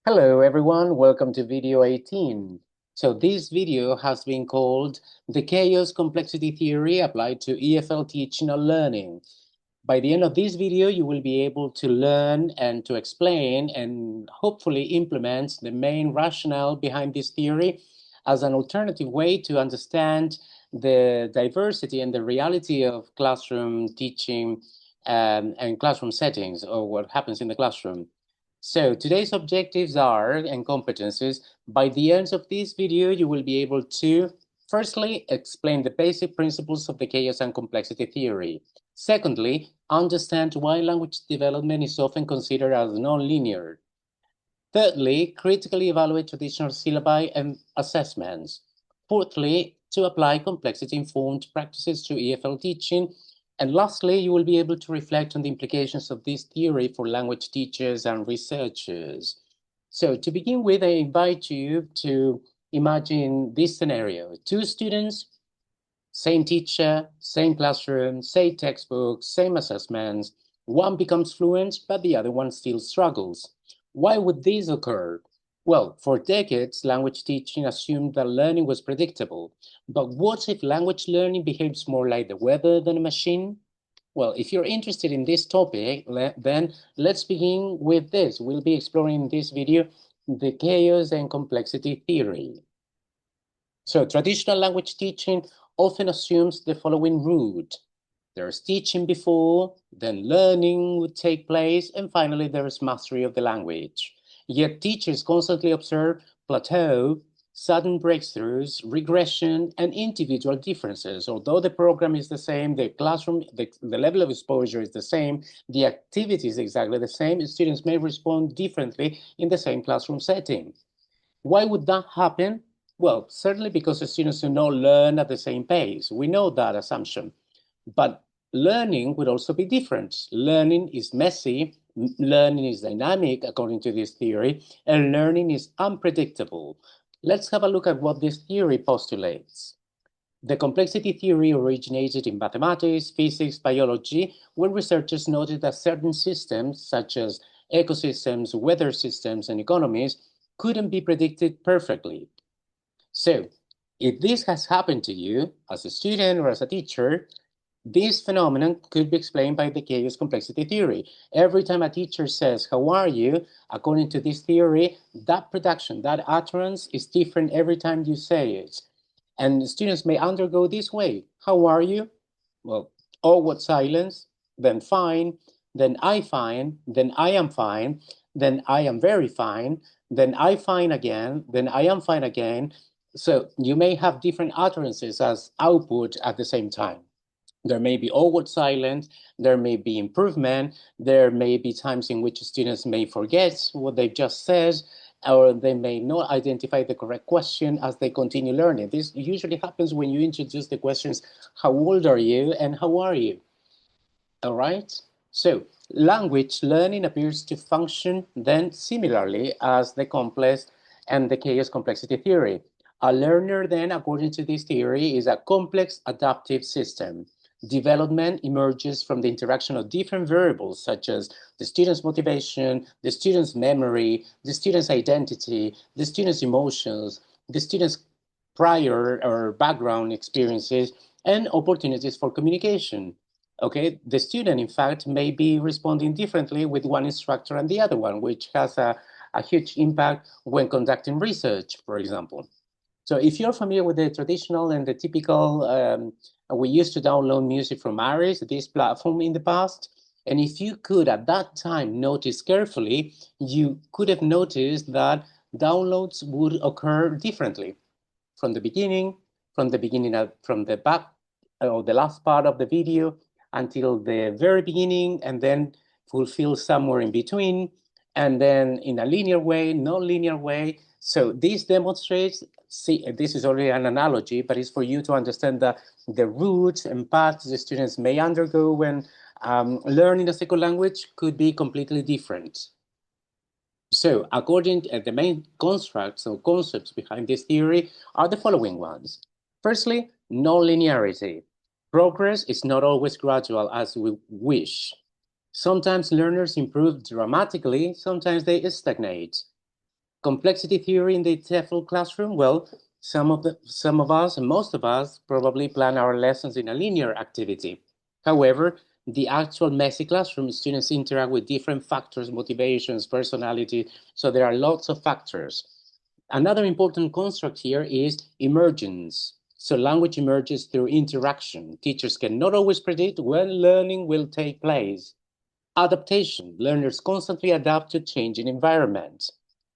Hello everyone, welcome to video 18. So this video has been called The Chaos Complexity Theory Applied to EFL Teaching or Learning. By the end of this video, you will be able to learn and to explain and hopefully implement the main rationale behind this theory as an alternative way to understand the diversity and the reality of classroom teaching and classroom settings, or what happens in the classroom. So today's objectives are and competencies. By the end of this video, you will be able to firstly explain the basic principles of the chaos and complexity theory. Secondly, understand why language development is often considered as non-linear. Thirdly, critically evaluate traditional syllabi and assessments. Fourthly, to apply complexity-informed practices to EFL teaching. And lastly, you will be able to reflect on the implications of this theory for language teachers and researchers. So to begin with, I invite you to imagine this scenario. Two students, same teacher, same classroom, same textbook, same assessments. One becomes fluent, but the other one still struggles. Why would this occur? Well, for decades, language teaching assumed that learning was predictable. But what if language learning behaves more like the weather than a machine? Well, if you're interested in this topic, then let's begin with this. We'll be exploring in this video the chaos and complexity theory. So traditional language teaching often assumes the following route. There's teaching before, then learning would take place, and finally there is mastery of the language. Yet teachers constantly observe plateau, sudden breakthroughs, regression, and individual differences. Although the program is the same, the classroom, the level of exposure is the same, the activity is exactly the same, students may respond differently in the same classroom setting. Why would that happen? Well, certainly because the students do not learn at the same pace. We know that assumption. But learning would also be different. Learning is messy, learning is dynamic, according to this theory, and learning is unpredictable. Let's have a look at what this theory postulates. The complexity theory originated in mathematics, physics, biology, when researchers noted that certain systems, such as ecosystems, weather systems, and economies, couldn't be predicted perfectly. So, if this has happened to you as a student or as a teacher, this phenomenon could be explained by the chaos complexity theory. Every time a teacher says, "How are you?" according to this theory, that production, that utterance is different every time you say it. And students may undergo this way. "How are you?" Well, awkward silence, then fine, then I fine, then I am fine, then I am very fine, then I fine again, then I am fine again. So you may have different utterances as output at the same time. There may be awkward silence, there may be improvement, there may be times in which students may forget what they've just said, or they may not identify the correct question as they continue learning. This usually happens when you introduce the questions, "How old are you?" and "How are you?" All right? So language learning appears to function then similarly as the complex and the chaos complexity theory. A learner then, according to this theory, is a complex adaptive system. Development emerges from the interaction of different variables such as the student's motivation, the student's memory, the student's identity, the student's emotions, the student's prior or background experiences, and opportunities for communication. Okay, the student, in fact, may be responding differently with one instructor and the other one, which has a huge impact when conducting research, for example. So if you're familiar with the traditional and the typical, we used to download music from Aris, this platform in the past. And if you could at that time notice carefully, you could have noticed that downloads would occur differently from the beginning from the back or the last part of the video until the very beginning, and then fulfill somewhere in between, and then in a linear way, non-linear way. So this demonstrates, see, this is already an analogy, but it's for you to understand the routes and paths the students may undergo when learning a second language could be completely different. So according to the main constructs or concepts behind this theory are the following ones. Firstly, non-linearity. Progress is not always gradual as we wish. Sometimes learners improve dramatically, sometimes they stagnate. Complexity theory in the TEFL classroom? Well, some of us, and most of us, probably plan our lessons in a linear activity. However, the actual messy classroom, students interact with different factors, motivations, personality, so there are lots of factors. Another important construct here is emergence. So language emerges through interaction. Teachers cannot always predict when learning will take place. Adaptation. Learners constantly adapt to changing environments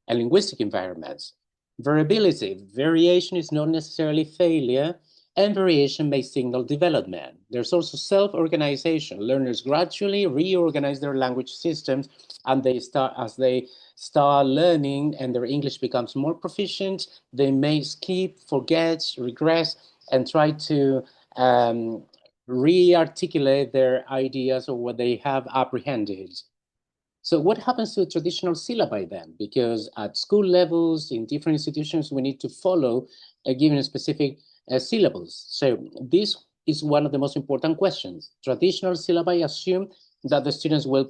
and linguistic environments. Variability. Variation is not necessarily failure, and variation may signal development. There's also self-organization. Learners gradually reorganize their language systems, and as they start learning and their English becomes more proficient, they may skip, forget, regress, and try to re-articulate their ideas or what they have apprehended. So what happens to traditional syllabi then? Because at school levels, in different institutions, we need to follow a given specific syllables. So this is one of the most important questions. Traditional syllabi assume that the students will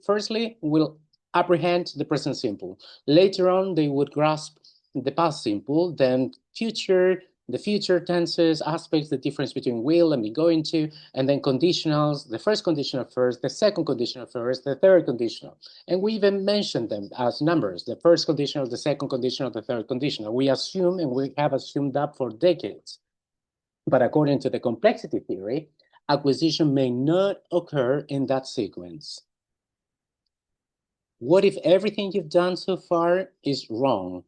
firstly, will apprehend the present simple. Later on, they would grasp the past simple, then the future tenses, aspects, the difference between will and be going to, and then conditionals, the first conditional first, the second conditional first, the third conditional. And we even mentioned them as numbers, the first conditional, the second conditional, the third conditional. We assume, and we have assumed that for decades. But according to the complexity theory, acquisition may not occur in that sequence. What if everything you've done so far is wrong?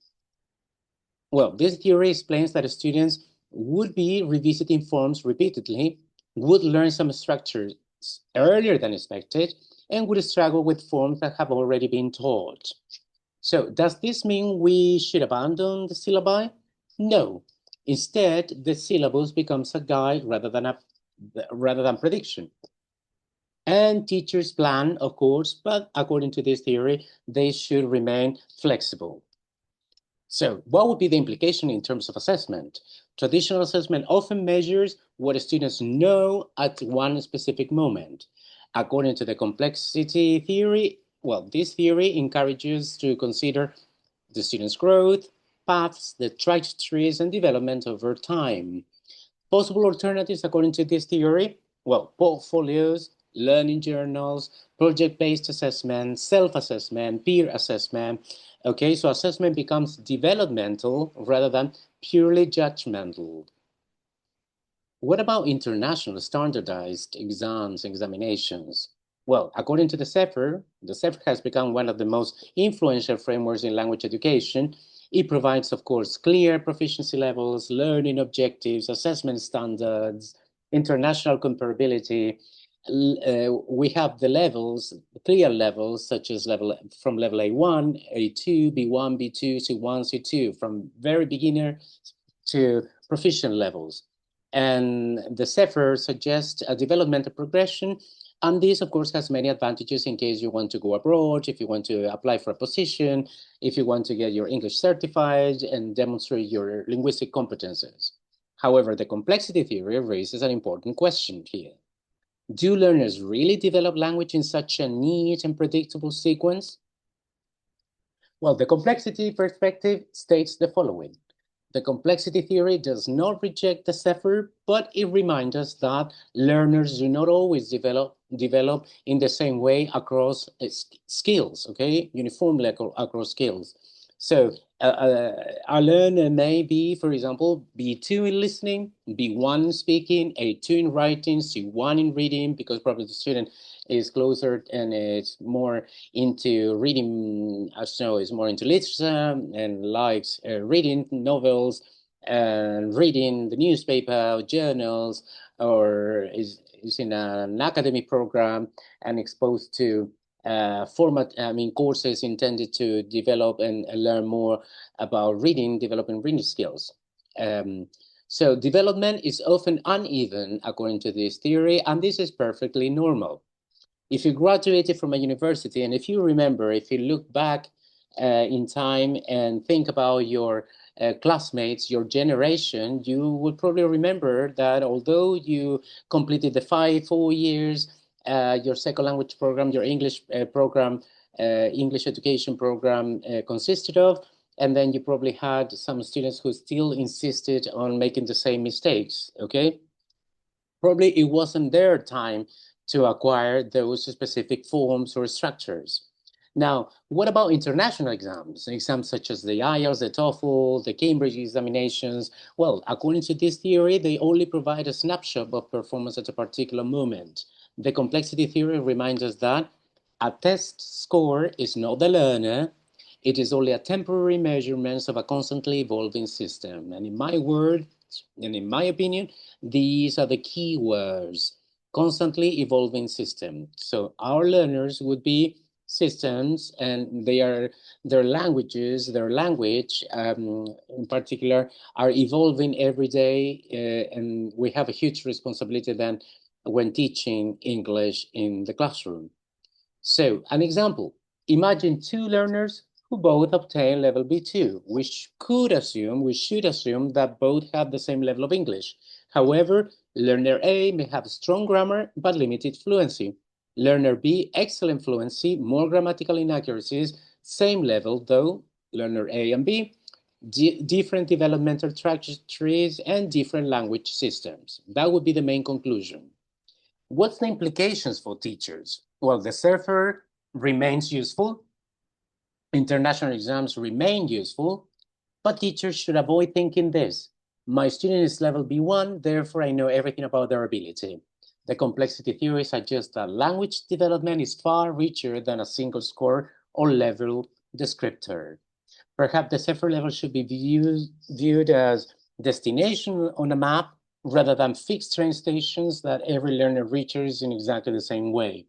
Well, this theory explains that students would be revisiting forms repeatedly, would learn some structures earlier than expected, and would struggle with forms that have already been taught. So does this mean we should abandon the syllabi? No. Instead, the syllabus becomes a guide rather than prediction. And teachers plan, of course, but according to this theory, they should remain flexible. So what would be the implication in terms of assessment? Traditional assessment often measures what students know at one specific moment. According to the complexity theory, well, this theory encourages to consider the students' growth, paths, the trajectories, and development over time. Possible alternatives according to this theory, well, portfolios, learning journals, project-based assessment, self-assessment, peer assessment. Okay, so assessment becomes developmental rather than purely judgmental. What about international standardized exams, examinations? Well, according to the CEFR has become one of the most influential frameworks in language education. It provides, of course, clear proficiency levels, learning objectives, assessment standards, international comparability. We have the levels, clear levels, such as from level A1, A2, B1, B2, C1, C2, from very beginner to proficient levels. And the CEFR suggests a developmental progression. And this, of course, has many advantages in case you want to go abroad, if you want to apply for a position, if you want to get your English certified and demonstrate your linguistic competences. However, the complexity theory raises an important question here. Do learners really develop language in such a neat and predictable sequence? Well, the complexity perspective states the following. The complexity theory does not reject the CEFR, but it reminds us that learners do not always develop in the same way across skills, okay, uniformly across skills. So a learner may be, for example, B2 in listening, B1 in speaking, A2 in writing, C1 in reading, because probably the student is closer and is more into reading, as you know, is more into literature and likes reading novels and reading the newspaper, journals, or is in an academic program and exposed to courses intended to develop and learn more about developing reading skills. So development is often uneven according to this theory, and this is perfectly normal. If you graduated from a university, and if you look back in time and think about your classmates, your generation, you would probably remember that although you completed the 4 years, your second language program, your English program, English education program consisted of, and then you probably had some students who still insisted on making the same mistakes, okay? Probably it wasn't their time to acquire those specific forms or structures. Now, what about international exams? Exams such as the IELTS, the TOEFL, the Cambridge examinations. Well, according to this theory, they only provide a snapshot of performance at a particular moment. The complexity theory reminds us that a test score is not the learner. It is only a temporary measurement of a constantly evolving system. And in my words, and in my opinion, these are the key words: constantly evolving system. So our learners would be systems, and their language in particular are evolving every day, and we have a huge responsibility then when teaching English in the classroom. So an example: imagine two learners who both obtain level B2. We should assume that both have the same level of English. However, learner A may have strong grammar but limited fluency. Learner B, excellent fluency, more grammatical inaccuracies, same level though. Learner A and B, different developmental trajectories and different language systems. That would be the main conclusion. What's the implications for teachers? Well, the surfer remains useful. International exams remain useful, but teachers should avoid thinking this: my student is level B1, therefore I know everything about their ability. The complexity theory suggests that language development is far richer than a single score or level descriptor. Perhaps the surfer level should be viewed as destination on a map rather than fixed train stations that every learner reaches in exactly the same way.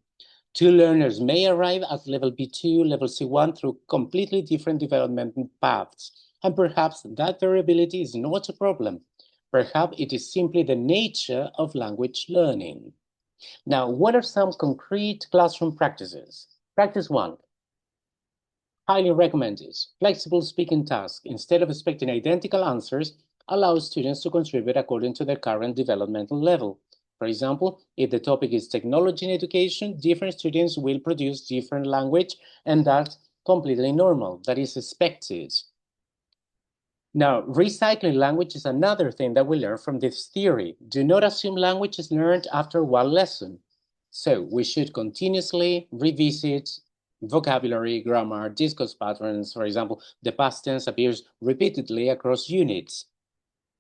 Two learners may arrive at level B2, level C1 through completely different development paths, and perhaps that variability is not a problem. Perhaps it is simply the nature of language learning. Now, what are some concrete classroom practices? Practice 1. Highly recommended. Flexible speaking task. Instead of expecting identical answers, allow students to contribute according to their current developmental level. For example, if the topic is technology in education, different students will produce different language, and that's completely normal. That is expected. Now, recycling language is another thing that we learn from this theory. Do not assume language is learned after one lesson. So we should continuously revisit vocabulary, grammar, discourse patterns. For example, the past tense appears repeatedly across units.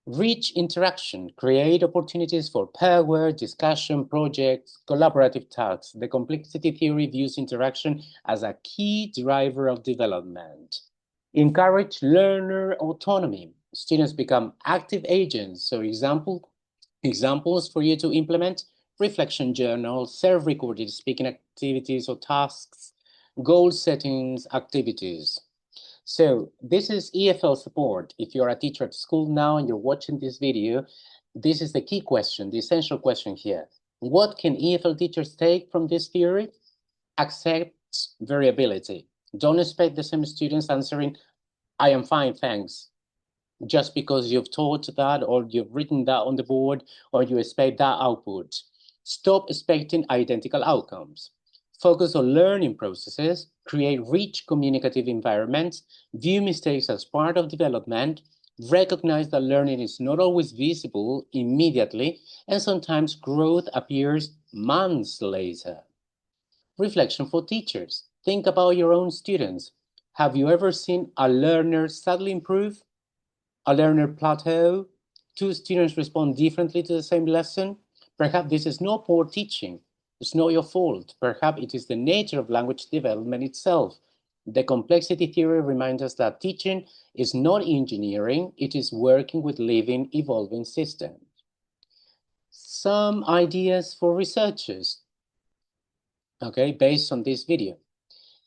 Rich interaction, create opportunities for pair work, discussion, projects, collaborative tasks. The complexity theory views interaction as a key driver of development. Encourage learner autonomy. Students become active agents. So examples for you to implement: reflection journals, self-recorded speaking activities or tasks, goal settings activities. So this is EFL support. If you're a teacher at school now and you're watching this video, this is the key question, the essential question here. What can EFL teachers take from this theory? Accept variability. Don't expect the same students answering, I am fine, thanks, just because you've taught that or you've written that on the board or you expect that output. Stop expecting identical outcomes. Focus on learning processes, create rich communicative environments, view mistakes as part of development, recognize that learning is not always visible immediately, and sometimes growth appears months later. Reflection for teachers. Think about your own students. Have you ever seen a learner suddenly improve? A learner plateau? Two students respond differently to the same lesson? Perhaps this is not poor teaching. It's not your fault. Perhaps it is the nature of language development itself. The complexity theory reminds us that teaching is not engineering, it is working with living, evolving systems. Some ideas for researchers, okay, based on this video.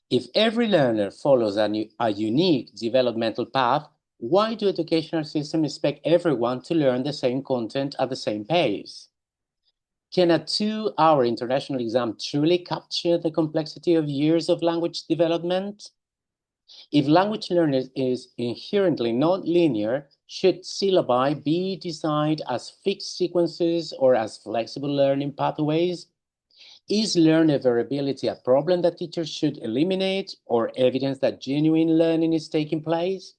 If every learner follows a unique developmental path, why do educational systems expect everyone to learn the same content at the same pace? Can a 2-hour international exam truly capture the complexity of years of language development? If language learning is inherently not linear, should syllabi be designed as fixed sequences or as flexible learning pathways? Is learner variability a problem that teachers should eliminate or evidence that genuine learning is taking place?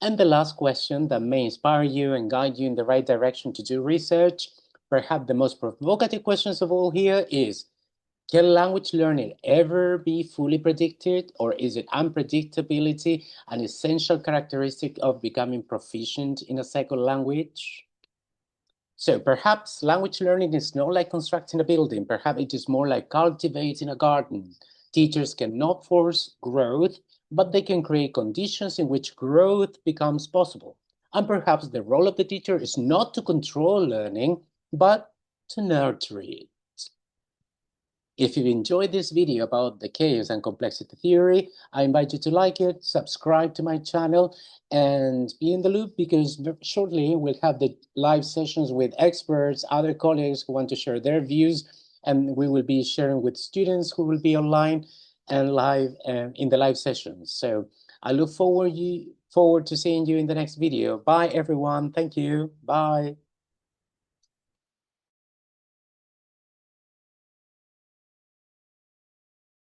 And the last question that may inspire you and guide you in the right direction to do research, perhaps the most provocative questions of all here is, can language learning ever be fully predicted, or is it unpredictability an essential characteristic of becoming proficient in a second language? So perhaps language learning is not like constructing a building. Perhaps it is more like cultivating a garden. Teachers cannot force growth, but they can create conditions in which growth becomes possible. And perhaps the role of the teacher is not to control learning, but to nurture it. If you enjoyed this video about the chaos and complexity theory, I invite you to like it, subscribe to my channel, and be in the loop, because shortly we'll have the live sessions with experts, other colleagues who want to share their views, and we will be sharing with students who will be online and live in the live sessions. So I look forward to seeing you in the next video. Bye, everyone. Thank you. Bye.